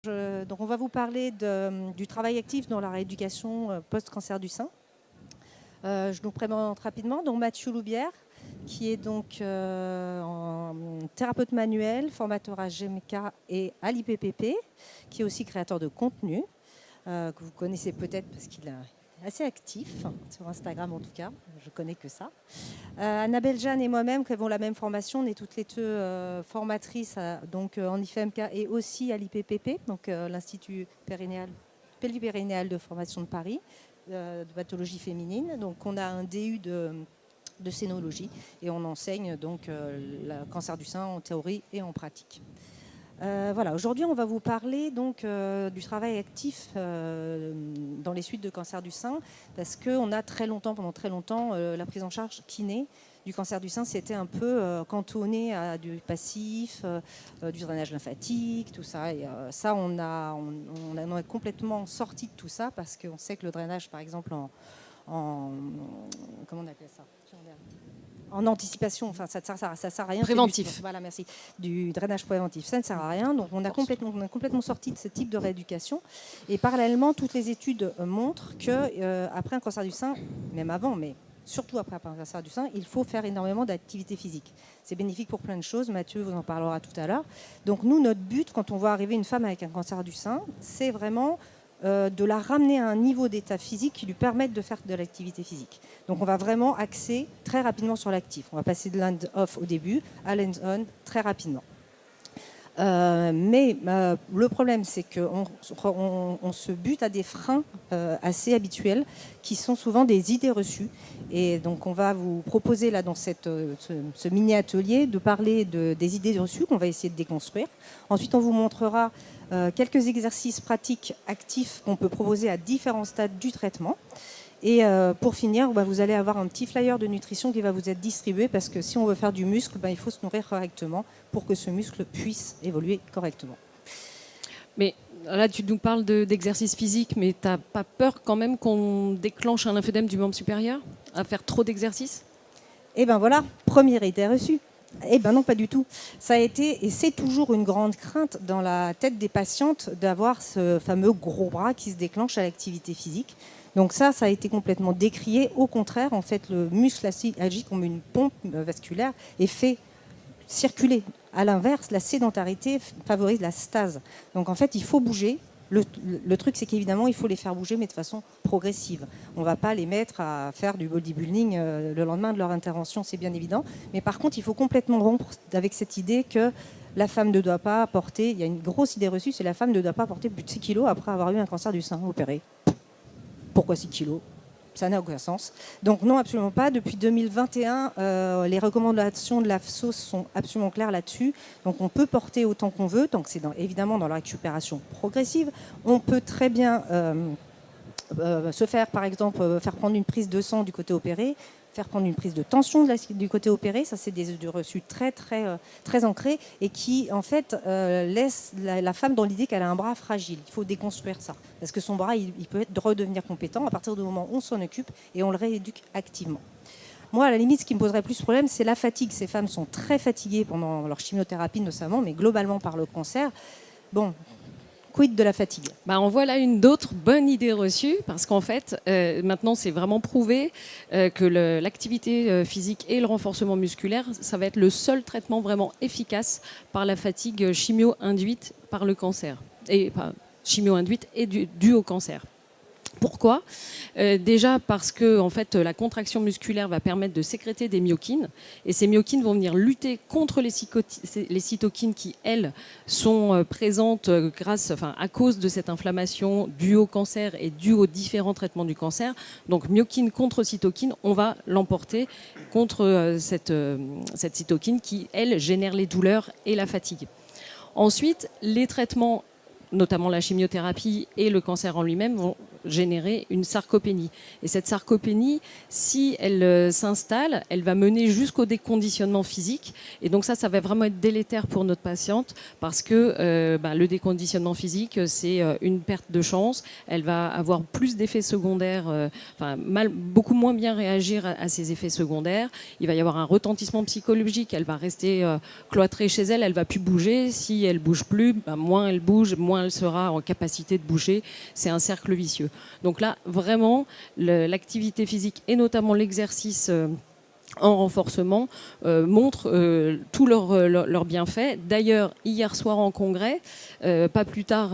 Donc on va vous parler du travail actif dans la rééducation post-cancer du sein. Je nous présente rapidement donc Mathieu Loubière, qui est donc thérapeute manuel, formateur à GMK et à l'IPPP, qui est aussi créateur de contenu, que vous connaissez peut-être parce qu'il est assez actif, sur Instagram en tout cas, je connais que ça. Annabelle Jeanne et moi-même, qui avons la même formation, on est toutes les deux formatrices donc, en IFMK et aussi à l'IPPP, donc l'Institut Péripérinéal de formation de Paris, de pathologie féminine. Donc on a un DU de scénologie et on enseigne donc le cancer du sein en théorie et en pratique. Voilà, aujourd'hui on va vous parler donc du travail actif dans les suites de cancer du sein, parce que pendant très longtemps, la prise en charge kiné du cancer du sein, c'était un peu cantonné à du passif, du drainage lymphatique, tout ça. Et ça, on est complètement sorti de tout ça, parce qu'on sait que le drainage, par exemple, comment on appelle ça ? En anticipation, enfin ça sert à rien. Préventif. Voilà, merci. Du drainage préventif, ça ne sert à rien. Donc on a complètement sorti de ce type de rééducation. Et parallèlement, toutes les études montrent que après un cancer du sein, même avant, mais surtout après un cancer du sein, il faut faire énormément d'activité physique. C'est bénéfique pour plein de choses. Mathieu vous en parlera tout à l'heure. Donc nous, notre but, quand on voit arriver une femme avec un cancer du sein, c'est vraiment de la ramener à un niveau d'état physique qui lui permette de faire de l'activité physique. Donc on va vraiment axer très rapidement sur l'actif. On va passer de l'hand-off au début à l'hands-on très rapidement. Mais le problème, c'est qu'on se bute à des freins assez habituels qui sont souvent des idées reçues. Et donc on va vous proposer là dans ce mini-atelier de parler des idées reçues qu'on va essayer de déconstruire. Ensuite, on vous montrera quelques exercices pratiques actifs qu'on peut proposer à différents stades du traitement. Et pour finir, vous allez avoir un petit flyer de nutrition qui va vous être distribué, parce que si on veut faire du muscle, il faut se nourrir correctement pour que ce muscle puisse évoluer correctement. Mais là, tu nous parles d'exercice physique, mais tu n'as pas peur quand même qu'on déclenche un lymphédème du membre supérieur à faire trop d'exercices ? Eh bien voilà, première idée reçue. Eh bien non, pas du tout. Ça a été, et c'est toujours une grande crainte dans la tête des patientes, d'avoir ce fameux gros bras qui se déclenche à l'activité physique. Donc ça a été complètement décrié. Au contraire, en fait, le muscle agit comme une pompe vasculaire et fait circuler. À l'inverse, la sédentarité favorise la stase. Donc en fait, il faut bouger. Le truc, c'est qu'évidemment, il faut les faire bouger, mais de façon progressive. On ne va pas les mettre à faire du bodybuilding le lendemain de leur intervention, c'est bien évident. Mais par contre, il faut complètement rompre avec cette idée que la femme ne doit pas porter... Il y a une grosse idée reçue, c'est la femme ne doit pas porter plus de 6 kilos après avoir eu un cancer du sein opéré. Pourquoi 6 kilos ? Ça n'a aucun sens. Donc non, absolument pas. Depuis 2021, les recommandations de l'AFSOS sont absolument claires là-dessus. Donc on peut porter autant qu'on veut, donc c'est évidemment dans la récupération progressive. On peut très bien se faire, par exemple, faire prendre une prise de sang du côté opéré, faire prendre une prise de tension du côté opéré. Ça, c'est des idées reçues très ancrées et qui, en fait, laissent la femme dans l'idée qu'elle a un bras fragile. Il faut déconstruire ça. Parce que son bras, il peut redevenir compétent à partir du moment où on s'en occupe et on le rééduque activement. Moi, à la limite, ce qui me poserait plus de problème, c'est la fatigue. Ces femmes sont très fatiguées pendant leur chimiothérapie, notamment, mais globalement par le cancer. Bon, quid de la fatigue ? On voit là une autre bonne idée reçue, parce qu'en fait, maintenant, c'est vraiment prouvé que l'activité physique et le renforcement musculaire, ça va être le seul traitement vraiment efficace par la fatigue chimio-induite par le cancer. Et chimio-induite et due au cancer. Pourquoi ? Déjà parce que en fait, la contraction musculaire va permettre de sécréter des myokines, et ces myokines vont venir lutter contre les cytokines qui, elles, sont présentes à cause de cette inflammation due au cancer et due aux différents traitements du cancer. Donc myokine contre cytokine, on va l'emporter contre cette cytokine qui, elle, génère les douleurs et la fatigue. Ensuite, les traitements, notamment la chimiothérapie et le cancer en lui-même, vont générer une sarcopénie. Et cette sarcopénie, si elle s'installe, elle va mener jusqu'au déconditionnement physique. Et donc ça va vraiment être délétère pour notre patiente, parce que le déconditionnement physique, c'est une perte de chance. Elle va avoir plus d'effets secondaires, beaucoup moins bien réagir à ces effets secondaires. Il va y avoir un retentissement psychologique. Elle va rester cloîtrée chez elle. Elle ne va plus bouger. Si elle ne bouge plus, moins elle bouge, moins moins elle sera en capacité de bouger. C'est un cercle vicieux. Donc là, vraiment, l'activité physique et notamment l'exercice en renforcement montrent tous leurs bienfaits. D'ailleurs, hier soir en congrès, pas plus tard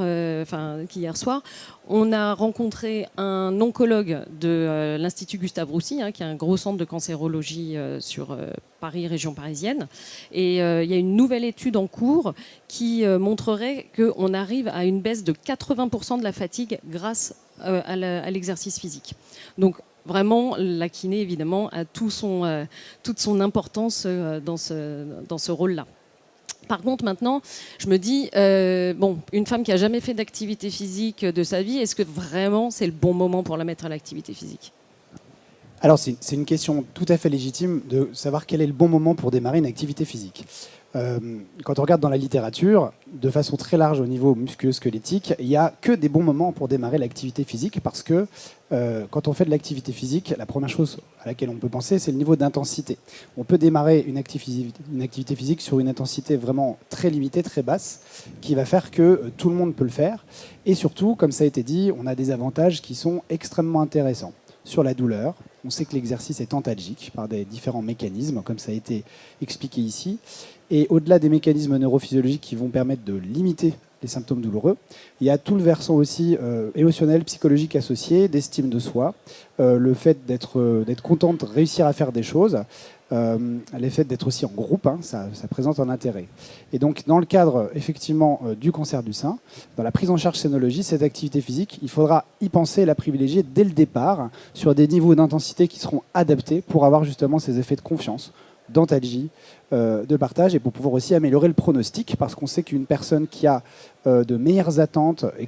qu'hier soir, on a rencontré un oncologue de l'Institut Gustave Roussy, qui est un gros centre de cancérologie sur Paris, région parisienne. Et il y a une nouvelle étude en cours qui montrerait qu'on arrive à une baisse de 80% de la fatigue grâce à l'exercice physique. Donc, vraiment, la kiné, évidemment, a toute son importance dans ce rôle-là. Par contre, maintenant, je me dis, une femme qui n'a jamais fait d'activité physique de sa vie, est-ce que vraiment c'est le bon moment pour la mettre à l'activité physique ? Alors, c'est une question tout à fait légitime de savoir quel est le bon moment pour démarrer une activité physique. Quand on regarde dans la littérature, de façon très large au niveau musculo-squelettique, il n'y a que des bons moments pour démarrer l'activité physique parce que quand on fait de l'activité physique, la première chose à laquelle on peut penser, c'est le niveau d'intensité. On peut démarrer une activité physique sur une intensité vraiment très limitée, très basse, qui va faire que tout le monde peut le faire. Et surtout, comme ça a été dit, on a des avantages qui sont extrêmement intéressants. Sur la douleur, on sait que l'exercice est antalgique par des différents mécanismes, comme ça a été expliqué ici. Et au-delà des mécanismes neurophysiologiques qui vont permettre de limiter les symptômes douloureux, il y a tout le versant aussi émotionnel, psychologique associé, d'estime de soi, le fait d'être content de réussir à faire des choses, le fait d'être aussi en groupe, ça présente un intérêt. Et donc, dans le cadre, effectivement, du cancer du sein, dans la prise en charge scénologie, cette activité physique, il faudra y penser et la privilégier dès le départ sur des niveaux d'intensité qui seront adaptés pour avoir justement ces effets de confiance, d'antalgie, de partage, et pour pouvoir aussi améliorer le pronostic, parce qu'on sait qu'une personne qui a de meilleures attentes et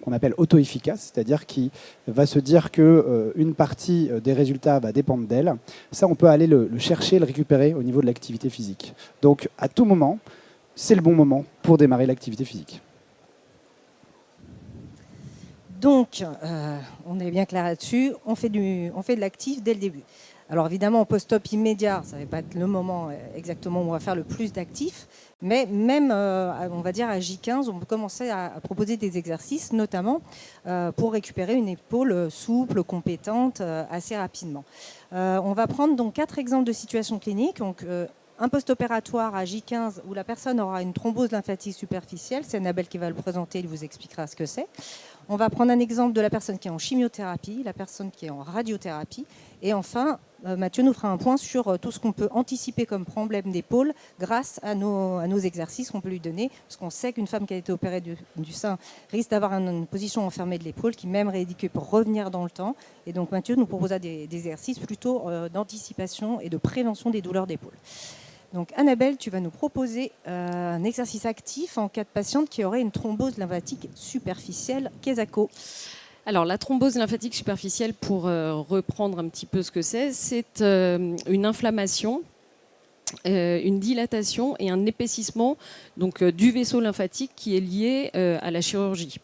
qu'on appelle auto-efficace, c'est-à-dire qui va se dire qu'une partie des résultats va dépendre d'elle, ça on peut aller le chercher, le récupérer au niveau de l'activité physique. Donc à tout moment, c'est le bon moment pour démarrer l'activité physique. Donc, on est bien clair là-dessus, on fait de l'actif dès le début. Alors évidemment, en post-op immédiat, ça ne va pas être le moment exactement où on va faire le plus d'actifs, mais même, on va dire, à J15, on peut commencer à proposer des exercices, notamment pour récupérer une épaule souple, compétente, assez rapidement. On va prendre donc 4 exemples de situations cliniques. Donc, un post-opératoire à J15 où la personne aura une thrombose lymphatique superficielle. C'est Annabelle qui va le présenter, il vous expliquera ce que c'est. On va prendre un exemple de la personne qui est en chimiothérapie, la personne qui est en radiothérapie. Et enfin, Mathieu nous fera un point sur tout ce qu'on peut anticiper comme problème d'épaule grâce à nos exercices qu'on peut lui donner. Parce qu'on sait qu'une femme qui a été opérée du sein risque d'avoir une position enfermée de l'épaule qui même rééduquée pour revenir dans le temps. Et donc Mathieu nous proposera des exercices plutôt d'anticipation et de prévention des douleurs d'épaule. Donc Annabelle, tu vas nous proposer un exercice actif en cas de patiente qui aurait une thrombose lymphatique superficielle. Quesaco. Alors la thrombose lymphatique superficielle, pour reprendre un petit peu ce que c'est une inflammation, une dilatation et un épaississement donc, du vaisseau lymphatique qui est lié à la chirurgie.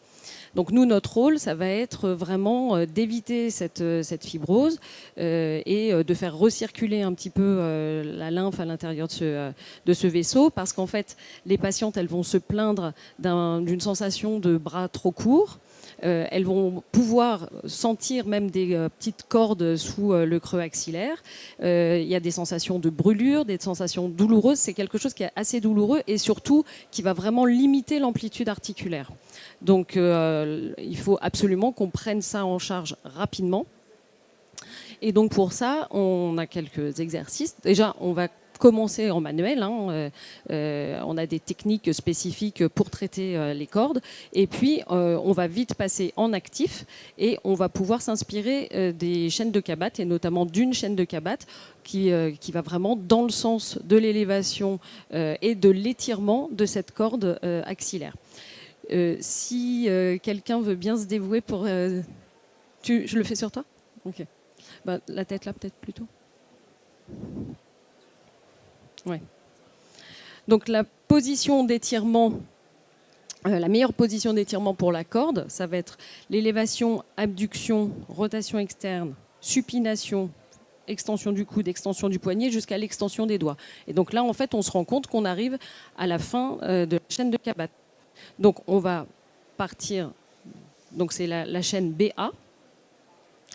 Donc nous, notre rôle, ça va être vraiment d'éviter cette fibrose et de faire recirculer un petit peu la lymphe à l'intérieur de ce vaisseau, parce qu'en fait, les patientes, elles vont se plaindre d'une sensation de bras trop court. Elles vont pouvoir sentir même des petites cordes sous le creux axillaire. Il y a des sensations de brûlure, des sensations douloureuses. C'est quelque chose qui est assez douloureux et surtout qui va vraiment limiter l'amplitude articulaire. Donc il faut absolument qu'on prenne ça en charge rapidement. Et donc pour ça, on a quelques exercices. Déjà, on va commencer en manuel. On a des techniques spécifiques pour traiter les cordes. Et puis, on va vite passer en actif et on va pouvoir s'inspirer des chaînes de Kabat et notamment d'une chaîne de Kabat qui va vraiment dans le sens de l'élévation et de l'étirement de cette corde axillaire. Si quelqu'un veut bien se dévouer pour... je le fais sur toi ? Ok. La tête là, peut-être plutôt. Ouais. Donc la position d'étirement, la meilleure position d'étirement pour la corde, ça va être l'élévation, abduction, rotation externe, supination, extension du coude, extension du poignet jusqu'à l'extension des doigts. Et donc là, en fait, on se rend compte qu'on arrive à la fin de la chaîne de Kabat. Donc on va partir, donc c'est la chaîne BA.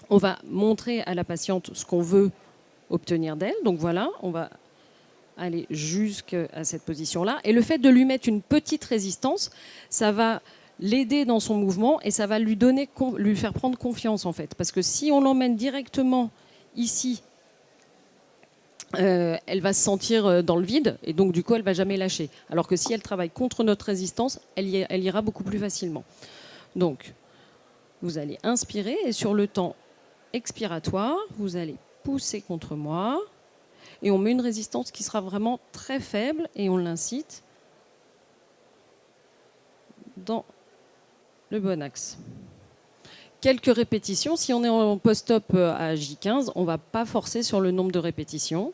On va montrer à la patiente ce qu'on veut obtenir d'elle. Donc voilà, on va aller jusqu'à cette position-là. Et le fait de lui mettre une petite résistance, ça va l'aider dans son mouvement et ça va lui faire prendre confiance en fait. Parce que si on l'emmène directement ici, elle va se sentir dans le vide et donc du coup elle ne va jamais lâcher. Alors que si elle travaille contre notre résistance, elle ira beaucoup plus facilement. Donc vous allez inspirer et sur le temps expiratoire, vous allez pousser contre moi et on met une résistance qui sera vraiment très faible et on l'incite dans le bon axe. Quelques répétitions. Si on est en post-op à J15, on ne va pas forcer sur le nombre de répétitions.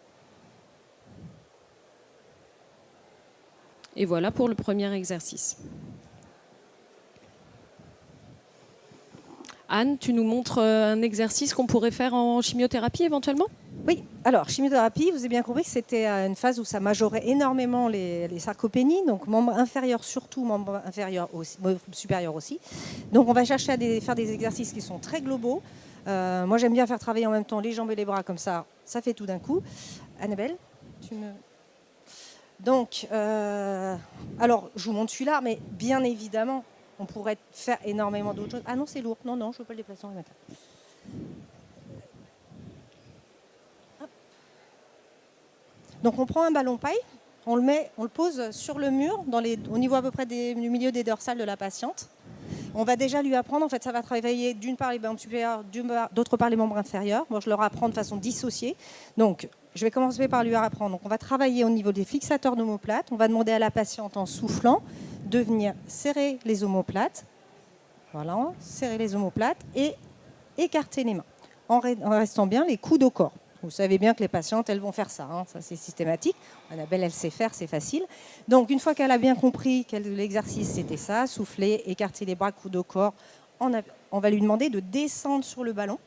Et voilà pour le premier exercice. Anne, tu nous montres un exercice qu'on pourrait faire en chimiothérapie éventuellement ? Oui, alors chimiothérapie, vous avez bien compris que c'était une phase où ça majorait énormément les sarcopénies, donc membre inférieur surtout, membre inférieur aussi, supérieur aussi. Donc on va chercher à faire des exercices qui sont très globaux. Moi j'aime bien faire travailler en même temps les jambes et les bras, comme ça fait tout d'un coup. Annabelle, Donc, alors je vous montre celui-là, mais bien évidemment, on pourrait faire énormément d'autres choses. Ah non, c'est lourd. Non, je ne veux pas le déplacer. On va mettre là. Donc on prend un ballon paille, on le pose sur le mur, au niveau à peu près du milieu des dorsales de la patiente. On va déjà lui apprendre, en fait ça va travailler d'une part les membres supérieurs, d'autre part les membres inférieurs. Bon, je leur apprends de façon dissociée. Donc je vais commencer par lui apprendre. Donc on va travailler au niveau des fixateurs d'omoplates. On va demander à la patiente en soufflant de venir serrer les omoplates. Voilà, serrer les omoplates et écarter les mains en restant bien les coudes au corps. Vous savez bien que les patientes, elles vont faire ça. Ça, c'est systématique. Annabelle, elle sait faire, c'est facile. Donc, une fois qu'elle a bien compris que l'exercice, c'était ça, souffler, écarter les bras, coude au corps, on va lui demander de descendre sur le ballon.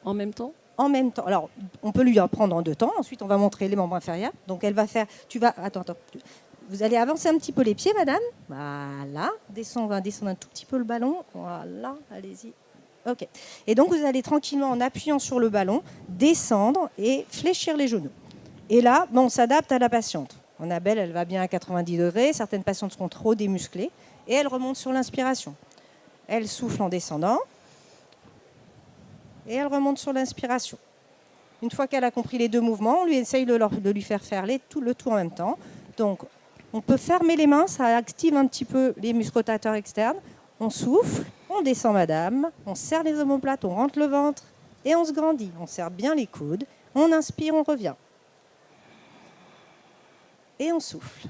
En même temps ? En même temps. Alors, on peut lui apprendre en 2 temps. Ensuite, on va montrer les membres inférieurs. Donc, elle va faire... Attends. Vous allez avancer un petit peu les pieds, madame. Voilà. On va descendre un tout petit peu le ballon. Voilà. Allez-y. Ok. Et donc, vous allez tranquillement, en appuyant sur le ballon, descendre et fléchir les genoux. Et là, on s'adapte à la patiente. Annabelle, elle va bien à 90 degrés. Certaines patientes seront trop démusclées. Et elle remonte sur l'inspiration. Elle souffle en descendant. Et elle remonte sur l'inspiration. Une fois qu'elle a compris les 2 mouvements, on lui essaye de lui faire faire le tout en même temps. Donc, on peut fermer les mains. Ça active un petit peu les muscles rotateurs externes. On souffle. On descend, madame, on serre les omoplates, on rentre le ventre et on se grandit. On serre bien les coudes, on inspire, on revient. Et on souffle.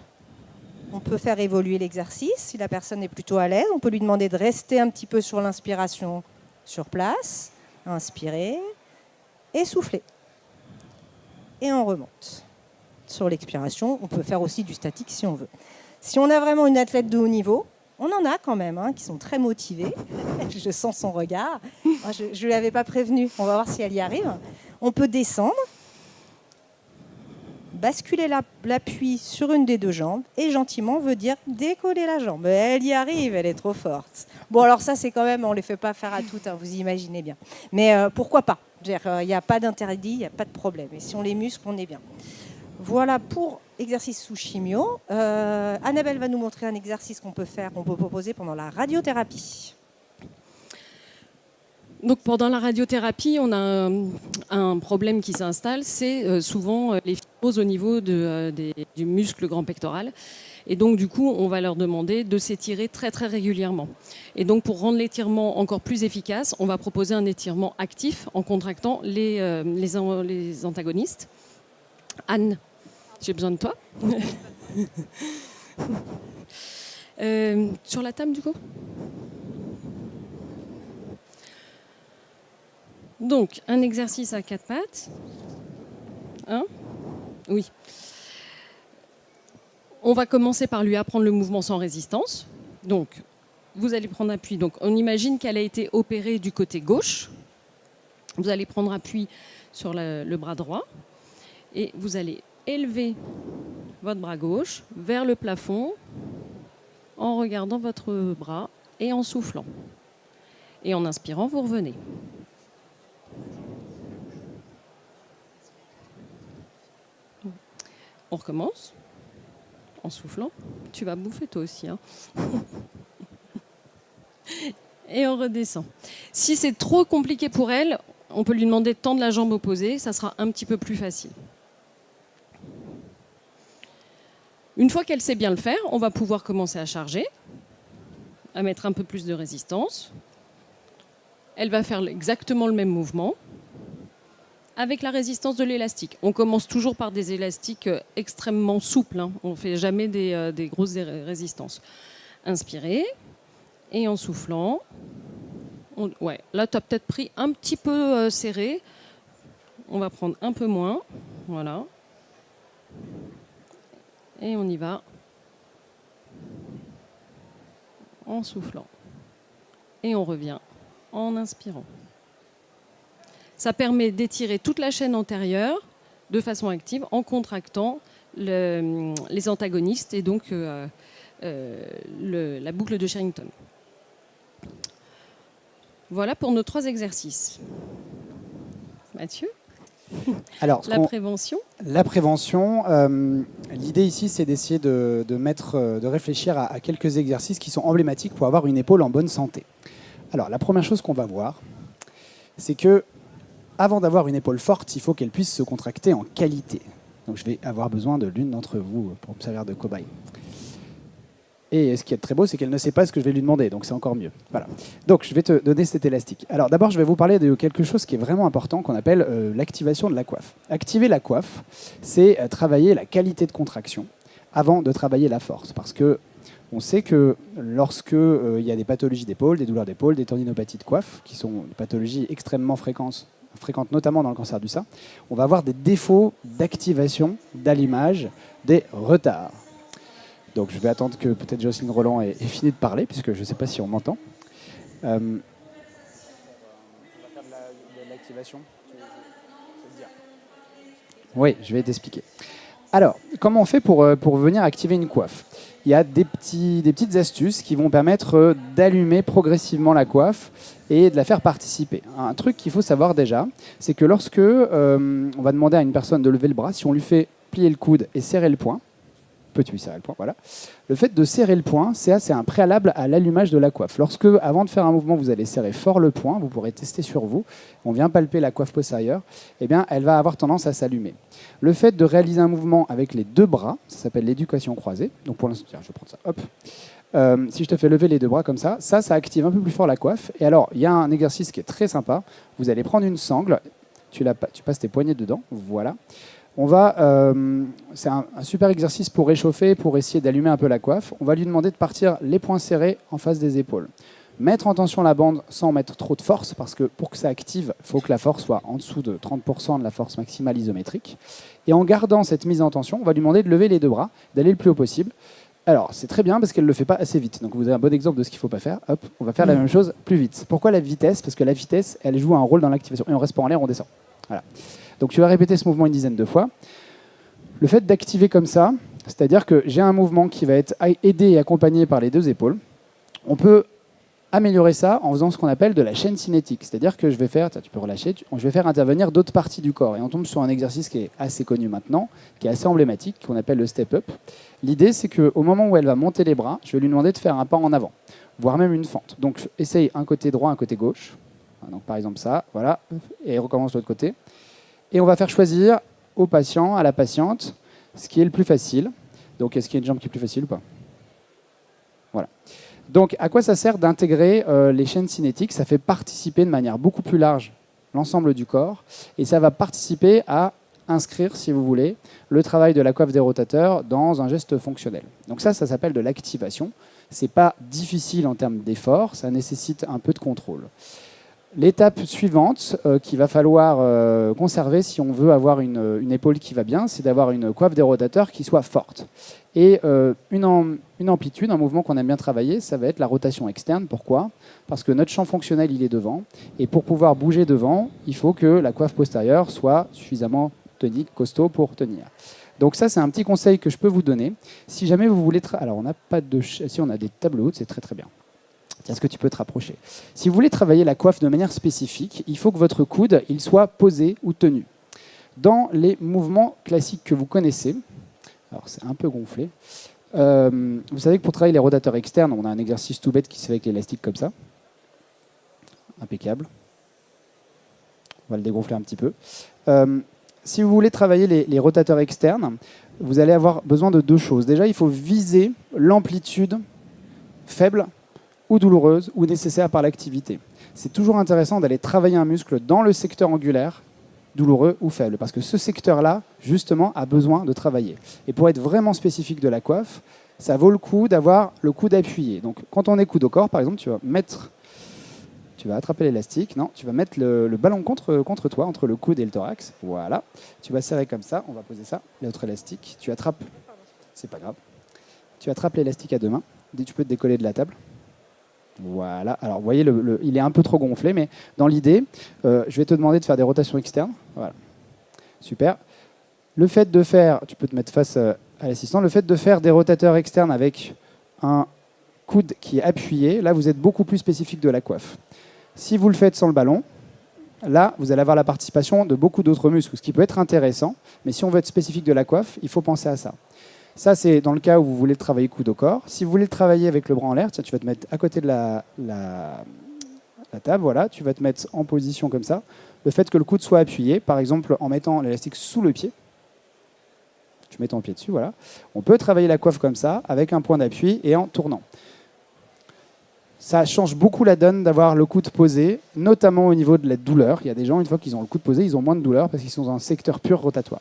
On peut faire évoluer l'exercice. Si la personne est plutôt à l'aise, on peut lui demander de rester un petit peu sur l'inspiration sur place, inspirer et souffler. Et on remonte. Sur l'expiration, on peut faire aussi du statique si on veut. Si on a vraiment une athlète de haut niveau, on en a quand même qui sont très motivés. Je sens son regard. Je ne lui avais pas prévenu. On va voir si elle y arrive. On peut descendre, basculer l'appui sur une des 2 jambes et gentiment veut dire décoller la jambe. Elle y arrive, elle est trop forte. Bon, alors ça, c'est quand même, on ne les fait pas faire à toutes, vous imaginez bien. Mais pourquoi pas ? Il n'y a pas d'interdit, il n'y a pas de problème. Et si on les muscle, on est bien. Voilà pour exercice sous chimio. Annabelle va nous montrer un exercice qu'on peut proposer pendant la radiothérapie. Donc pendant la radiothérapie, on a un problème qui s'installe, c'est souvent les fibroses au niveau du muscle grand pectoral. Et donc du coup, on va leur demander de s'étirer très très régulièrement. Et donc pour rendre l'étirement encore plus efficace, on va proposer un étirement actif en contractant les antagonistes. Anne, j'ai besoin de toi. Sur la table, du coup. Donc, un exercice à 4 pattes. Oui. On va commencer par lui apprendre le mouvement sans résistance. Donc, vous allez prendre appui. Donc, on imagine qu'elle a été opérée du côté gauche. Vous allez prendre appui sur le bras droit. Et vous allez élever votre bras gauche vers le plafond en regardant votre bras et en soufflant. Et en inspirant, vous revenez. On recommence en soufflant. Tu vas bouffer toi aussi, hein. Et on redescend. Si c'est trop compliqué pour elle, on peut lui demander de tendre la jambe opposée, ça sera un petit peu plus facile. Une fois qu'elle sait bien le faire, on va pouvoir commencer à charger, à mettre un peu plus de résistance. Elle va faire exactement le même mouvement avec la résistance de l'élastique. On commence toujours par des élastiques extrêmement souples, hein. On ne fait jamais des grosses résistances. Inspirez et en soufflant. Ouais, là, tu as peut-être pris un petit peu serré. On va prendre un peu moins. Voilà. Et on y va en soufflant. Et on revient en inspirant. Ça permet d'étirer toute la chaîne antérieure de façon active en contractant les antagonistes et donc la boucle de Sherrington. Voilà pour nos 3 exercices. Mathieu ? Alors, La prévention. La prévention, l'idée ici, c'est d'essayer de réfléchir à quelques exercices qui sont emblématiques pour avoir une épaule en bonne santé. Alors, la première chose qu'on va voir, c'est que avant d'avoir une épaule forte, il faut qu'elle puisse se contracter en qualité. Donc, je vais avoir besoin de l'une d'entre vous pour me servir de cobaye. Et ce qui est très beau, c'est qu'elle ne sait pas ce que je vais lui demander, donc c'est encore mieux. Voilà. Donc, je vais te donner cet élastique. Alors, d'abord, je vais vous parler de quelque chose qui est vraiment important, qu'on appelle l'activation de la coiffe. Activer la coiffe, c'est travailler la qualité de contraction avant de travailler la force. Parce que on sait que lorsque il y a des pathologies d'épaule, des douleurs d'épaule, des tendinopathies de coiffe, qui sont des pathologies extrêmement fréquentes notamment dans le cancer du sein, on va avoir des défauts d'activation, d'allumage, des retards. Donc je vais attendre que peut-être Jocelyne Roland ait fini de parler, puisque je ne sais pas si on m'entend. On va faire de l'activation. Oui, je vais t'expliquer. Alors, comment on fait pour venir activer une coiffe ? Il y a des petites astuces qui vont permettre d'allumer progressivement la coiffe et de la faire participer. Un truc qu'il faut savoir déjà, c'est que lorsque on va demander à une personne de lever le bras, si on lui fait plier le coude et serrer le poing, peux-tu serrer le poing, voilà. Le fait de serrer le poing, c'est un préalable à l'allumage de la coiffe. Lorsque, avant de faire un mouvement, vous allez serrer fort le poing, vous pourrez tester sur vous, on vient palper la coiffe postérieure, eh bien, elle va avoir tendance à s'allumer. Le fait de réaliser un mouvement avec les 2 bras, ça s'appelle l'éducation croisée. Donc pour l'instant, tiens, je vais prendre ça, hop. Si je te fais lever les 2 bras comme ça active un peu plus fort la coiffe. Et alors, il y a un exercice qui est très sympa. Vous allez prendre une sangle, tu passes tes poignets dedans, voilà. C'est un super exercice pour réchauffer, pour essayer d'allumer un peu la coiffe. On va lui demander de partir les poings serrés en face des épaules. Mettre en tension la bande sans mettre trop de force, parce que pour que ça active, il faut que la force soit en dessous de 30% de la force maximale isométrique. Et en gardant cette mise en tension, on va lui demander de lever les 2 bras, d'aller le plus haut possible. Alors, c'est très bien parce qu'elle ne le fait pas assez vite. Donc, vous avez un bon exemple de ce qu'il ne faut pas faire. Hop, on va faire la même chose plus vite. Pourquoi la vitesse ? Parce que la vitesse, elle joue un rôle dans l'activation. Et on ne reste pas en l'air, on descend. Voilà. Donc, tu vas répéter ce mouvement une dizaine de fois. Le fait d'activer comme ça, c'est-à-dire que j'ai un mouvement qui va être aidé et accompagné par les 2 épaules. On peut améliorer ça en faisant ce qu'on appelle de la chaîne cinétique. C'est-à-dire que je vais faire, tu peux relâcher, je vais faire intervenir d'autres parties du corps. Et on tombe sur un exercice qui est assez connu maintenant, qui est assez emblématique, qu'on appelle le step-up. L'idée, c'est qu'au moment où elle va monter les bras, je vais lui demander de faire un pas en avant, voire même une fente. Donc, essaye un côté droit, un côté gauche. Donc, par exemple ça, voilà, et recommence de l'autre côté. Et on va faire choisir au patient, à la patiente, ce qui est le plus facile. Donc, est-ce qu'il y a une jambe qui est plus facile ou pas ? Voilà. Donc, à quoi ça sert d'intégrer les chaînes cinétiques ? Ça fait participer de manière beaucoup plus large l'ensemble du corps et ça va participer à inscrire, si vous voulez, le travail de la coiffe des rotateurs dans un geste fonctionnel. Donc ça s'appelle de l'activation. Ce n'est pas difficile en termes d'effort, ça nécessite un peu de contrôle. L'étape suivante qu'il va falloir conserver si on veut avoir une épaule qui va bien, c'est d'avoir une coiffe des rotateurs qui soit forte. Et une amplitude, un mouvement qu'on aime bien travailler, ça va être la rotation externe. Pourquoi ? Parce que notre champ fonctionnel, il est devant. Et pour pouvoir bouger devant, il faut que la coiffe postérieure soit suffisamment tonique, costaud pour tenir. Donc ça, c'est un petit conseil que je peux vous donner. Si jamais vous voulez... Alors, on n'a pas de... Si, on a des tables hautes, c'est très très bien. Est-ce que tu peux te rapprocher? Si vous voulez travailler la coiffe de manière spécifique, il faut que votre coude il soit posé ou tenu. Dans les mouvements classiques que vous connaissez, alors c'est un peu gonflé, vous savez que pour travailler les rotateurs externes, on a un exercice tout bête qui se fait avec l'élastique comme ça. Impeccable. On va le dégonfler un petit peu. Si vous voulez travailler les rotateurs externes, vous allez avoir besoin de deux choses. Déjà, il faut viser l'amplitude faible ou douloureuse ou nécessaire par l'activité. C'est toujours intéressant d'aller travailler un muscle dans le secteur angulaire, douloureux ou faible, parce que ce secteur-là, justement, a besoin de travailler. Et pour être vraiment spécifique de la coiffe, ça vaut le coup d'avoir le coude appuyé. Donc, quand on est coude au corps, par exemple, tu vas attraper l'élastique, non, tu vas mettre le ballon contre toi, entre le coude et le thorax, voilà. Tu vas serrer comme ça, on va poser ça, l'autre élastique, tu attrapes, c'est pas grave, tu attrapes l'élastique à deux mains, tu peux te décoller de la table. Voilà, alors vous voyez, il est un peu trop gonflé, mais dans l'idée, je vais te demander de faire des rotations externes. Voilà, super. Le fait de faire, tu peux te mettre face à l'assistant, le fait de faire des rotateurs externes avec un coude qui est appuyé, là vous êtes beaucoup plus spécifique de la coiffe. Si vous le faites sans le ballon, là vous allez avoir la participation de beaucoup d'autres muscles, ce qui peut être intéressant, mais si on veut être spécifique de la coiffe, il faut penser à ça. Ça, c'est dans le cas où vous voulez travailler coude au corps. Si vous voulez le travailler avec le bras en l'air, tu vas te mettre à côté de la table, voilà, tu vas te mettre en position comme ça. Le fait que le coude soit appuyé, par exemple en mettant l'élastique sous le pied, tu mets ton pied dessus, voilà. On peut travailler la coiffe comme ça, avec un point d'appui et en tournant. Ça change beaucoup la donne d'avoir le coude posé, notamment au niveau de la douleur. Il y a des gens, une fois qu'ils ont le coude posé, ils ont moins de douleur parce qu'ils sont dans un secteur pur rotatoire.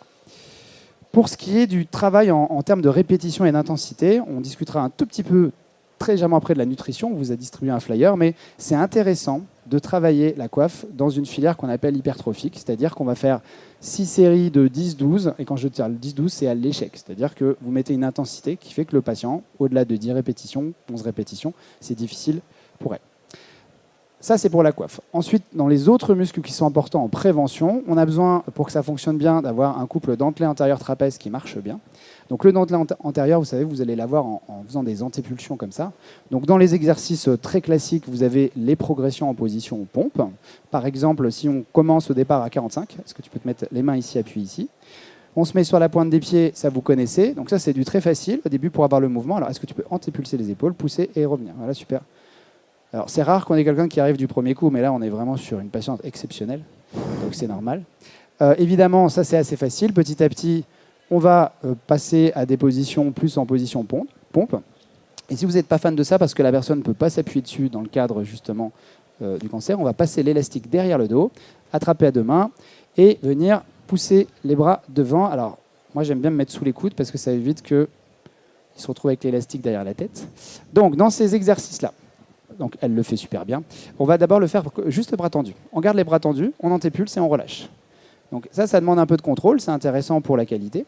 Pour ce qui est du travail en termes de répétition et d'intensité, on discutera un tout petit peu très légèrement après de la nutrition. On vous a distribué un flyer, mais c'est intéressant de travailler la coiffe dans une filière qu'on appelle hypertrophique, c'est-à-dire qu'on va faire 6 séries de 10-12, et quand je tire le 10-12, c'est à l'échec, c'est-à-dire que vous mettez une intensité qui fait que le patient, au-delà de 10 répétitions, 11 répétitions, c'est difficile pour elle. Ça, c'est pour la coiffe. Ensuite, dans les autres muscles qui sont importants en prévention, on a besoin, pour que ça fonctionne bien, d'avoir un couple dentelé antérieur trapèze qui marche bien. Donc le dentelé antérieur, vous savez, vous allez l'avoir en faisant des antépulsions comme ça. Donc dans les exercices très classiques, vous avez les progressions en position pompe. Par exemple, si on commence au départ à 45, est-ce que tu peux te mettre les mains ici, appuyées ici? On se met sur la pointe des pieds, ça vous connaissez. Donc ça, c'est du très facile au début pour avoir le mouvement. Alors est-ce que tu peux antépulser les épaules, pousser et revenir? Voilà, super. Alors, c'est rare qu'on ait quelqu'un qui arrive du premier coup, mais là, on est vraiment sur une patiente exceptionnelle, donc c'est normal. Évidemment, ça, c'est assez facile. Petit à petit, on va passer à des positions plus en position pompe. Et si vous n'êtes pas fan de ça, parce que la personne ne peut pas s'appuyer dessus dans le cadre, justement, du cancer, on va passer l'élastique derrière le dos, attraper à deux mains et venir pousser les bras devant. Alors, moi, j'aime bien me mettre sous les coudes parce que ça évite qu'ils se retrouvent avec l'élastique derrière la tête. Donc, dans ces exercices-là, donc elle le fait super bien. On va d'abord le faire juste le bras tendu. On garde les bras tendus, on antépulse et on relâche. Donc ça demande un peu de contrôle, c'est intéressant pour la qualité.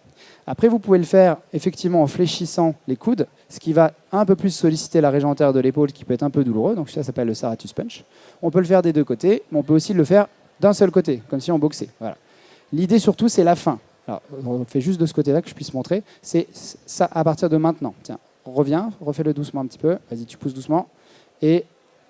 Après, vous pouvez le faire effectivement en fléchissant les coudes, ce qui va un peu plus solliciter la région antérieure de l'épaule, qui peut être un peu douloureux. Donc ça s'appelle le Saratus Punch. On peut le faire des deux côtés, mais on peut aussi le faire d'un seul côté, comme si on boxait. Voilà. L'idée surtout, c'est la fin. Alors, on fait juste de ce côté-là que je puisse montrer. C'est ça à partir de maintenant. Tiens, reviens, refais-le doucement un petit peu. Vas-y, tu pousses doucement. Et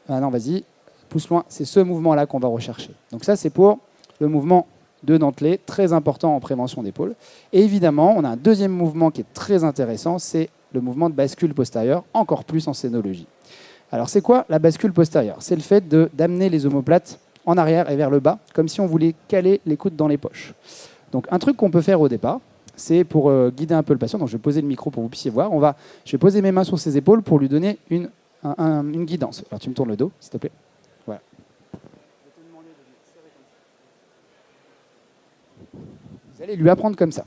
maintenant, vas-y, pousse loin. C'est ce mouvement-là qu'on va rechercher. Donc ça, c'est pour le mouvement de dentelé, très important en prévention d'épaule. Et évidemment, on a un deuxième mouvement qui est très intéressant, c'est le mouvement de bascule postérieure, encore plus en scénologie. Alors, c'est quoi la bascule postérieure? C'est le fait d'amener les omoplates en arrière et vers le bas, comme si on voulait caler les coudes dans les poches. Donc, un truc qu'on peut faire au départ, c'est pour guider un peu le patient. Donc, je vais poser le micro pour que vous puissiez voir. Je vais poser mes mains sur ses épaules pour lui donner une guidance. Alors tu me tournes le dos, s'il te plaît. Voilà. Vous allez lui apprendre comme ça.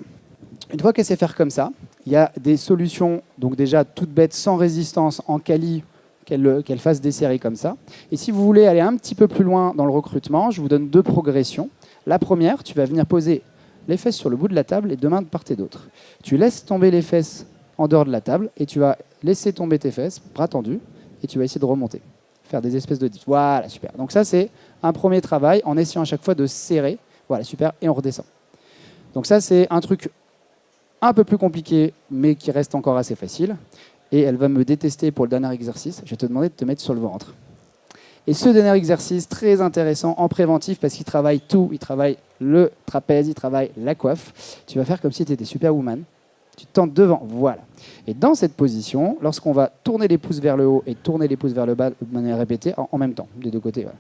Une fois qu'elle sait faire comme ça, il y a des solutions, donc déjà toutes bêtes, sans résistance, en quali, qu'elle fasse des séries comme ça. Et si vous voulez aller un petit peu plus loin dans le recrutement, je vous donne 2 progressions. La première, tu vas venir poser les fesses sur le bout de la table et 2 mains de part et d'autre. Tu laisses tomber les fesses en dehors de la table et tu vas laisser tomber tes fesses, bras tendus, et tu vas essayer de remonter, faire des espèces de dips. Voilà, super. Donc ça, c'est un premier travail en essayant à chaque fois de serrer. Voilà, super. Et on redescend. Donc ça, c'est un truc un peu plus compliqué, mais qui reste encore assez facile. Et elle va me détester pour le dernier exercice. Je vais te demander de te mettre sur le ventre. Et ce dernier exercice, très intéressant en préventif, parce qu'il travaille tout. Il travaille le trapèze, il travaille la coiffe. Tu vas faire comme si tu étais Superwoman. Tu te tends devant, voilà. Et dans cette position, lorsqu'on va tourner les pouces vers le haut et tourner les pouces vers le bas de manière répétée, en même temps, des deux côtés, voilà.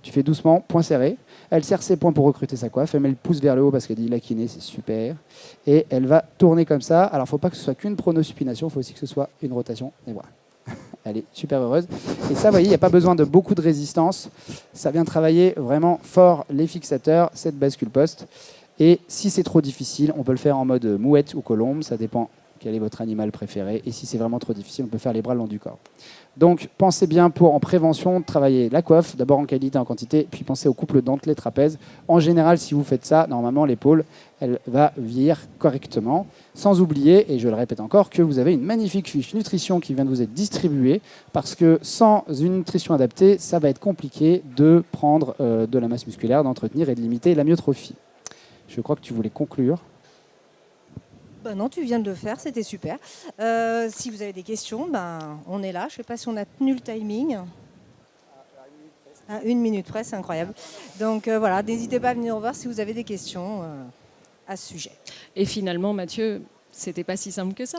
Tu fais doucement, poing serré. Elle serre ses poings pour recruter sa coiffe. Elle met le pouce vers le haut parce qu'elle dit la kiné, c'est super. Et elle va tourner comme ça. Alors, il ne faut pas que ce soit qu'une pronosupination, il faut aussi que ce soit une rotation des bras. Elle est super heureuse. Et ça, vous voyez, il n'y a pas besoin de beaucoup de résistance. Ça vient travailler vraiment fort les fixateurs, cette bascule poste. Et si c'est trop difficile, on peut le faire en mode mouette ou colombe. Ça dépend quel est votre animal préféré. Et si c'est vraiment trop difficile, on peut faire les bras le long du corps. Donc, pensez bien en prévention, de travailler la coiffe, d'abord en qualité, en quantité, puis pensez au couple dentelé trapèze. En général, si vous faites ça, normalement, l'épaule, elle va vieillir correctement. Sans oublier, et je le répète encore, que vous avez une magnifique fiche nutrition qui vient de vous être distribuée, parce que sans une nutrition adaptée, ça va être compliqué de prendre de la masse musculaire, d'entretenir et de limiter la myotrophie. Je crois que tu voulais conclure. Non, tu viens de le faire, c'était super. Si vous avez des questions, on est là. Je ne sais pas si on a tenu le timing. À 1 minute près, c'est incroyable. Donc voilà, n'hésitez pas à venir voir si vous avez des questions à ce sujet. Et finalement, Mathieu, c'était pas si simple que ça.